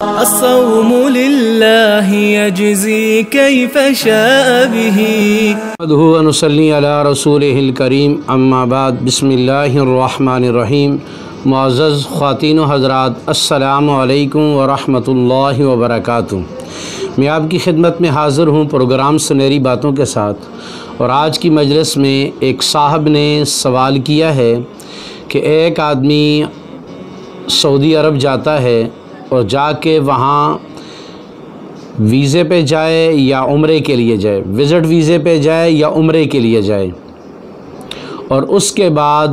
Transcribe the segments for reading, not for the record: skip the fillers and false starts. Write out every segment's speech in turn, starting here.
الصوم لله يجزي كيف شاء به نحمده ونصلي على رسوله الكريم اما بعد بسم اللہ الرحمن الرحیم۔ معزز خواتین و حضرات، السلام علیکم ورحمۃ اللہ وبرکاتہ۔ میں آپ کی خدمت میں حاضر ہوں پروگرام سنہری باتوں کے ساتھ، اور آج کی مجلس میں ایک صاحب نے سوال کیا ہے کہ ایک آدمی سعودی عرب جاتا ہے اور جا کے وہاں ویزے پہ جائے یا عمرے کے لیے جائے، وزٹ ویزے پہ جائے یا عمرے کے لیے جائے، اور اس کے بعد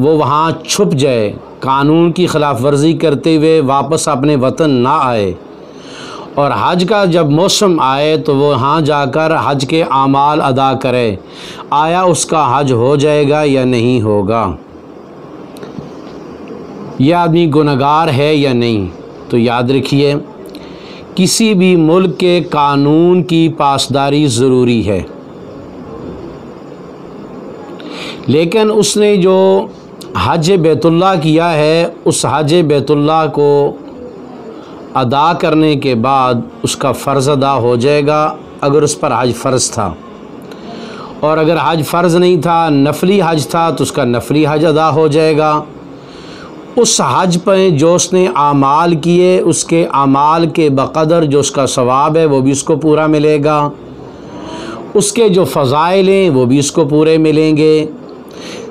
وہ وہاں چھپ جائے، قانون کی خلاف ورزی کرتے ہوئے واپس اپنے وطن نہ آئے، اور حج کا جب موسم آئے تو وہ وہاں جا کر حج کے اعمال ادا کرے، آیا اس کا حج ہو جائے گا یا نہیں ہوگا؟ یہ آدمی گنہگار ہے یا نہیں؟ تو یاد رکھیے، کسی بھی ملک کے قانون کی پاسداری ضروری ہے، لیکن اس نے جو حج بیت اللہ کیا ہے، اس حج بیت اللہ کو ادا کرنے کے بعد اس کا فرض ادا ہو جائے گا اگر اس پر حج فرض تھا، اور اگر حج فرض نہیں تھا، نفلی حج تھا، تو اس کا نفلی حج ادا ہو جائے گا۔ اس حج پہ جو اس نے اعمال کیے، اس کے اعمال کے بقدر جو اس کا ثواب ہے وہ بھی اس کو پورا ملے گا، اس کے جو فضائل ہیں وہ بھی اس کو پورے ملیں گے۔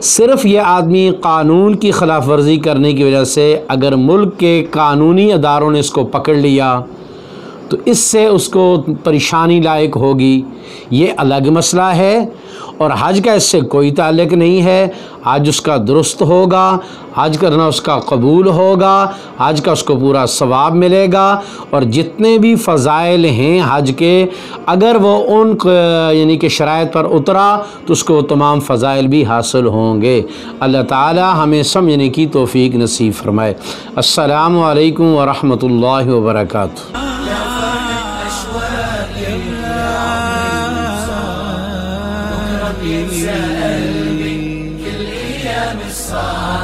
صرف یہ آدمی قانون کی خلاف ورزی کرنے کی وجہ سے اگر ملک کے قانونی اداروں نے اس کو پکڑ لیا تو اس سے اس کو پریشانی لاحق ہوگی، یہ الگ مسئلہ ہے، اور حج کا اس سے کوئی تعلق نہیں ہے۔ حج اس کا درست ہوگا، حج کرنا اس کا قبول ہوگا، حج کا اس کو پورا ثواب ملے گا، اور جتنے بھی فضائل ہیں حج کے، اگر وہ ان یعنی کہ شرائط پر اترا تو اس کو وہ تمام فضائل بھی حاصل ہوں گے۔ اللہ تعالی ہمیں سمجھنے کی توفیق نصیب فرمائے۔ السلام علیکم ورحمۃ اللہ وبرکاتہ۔ سأل من كل أيام الصعب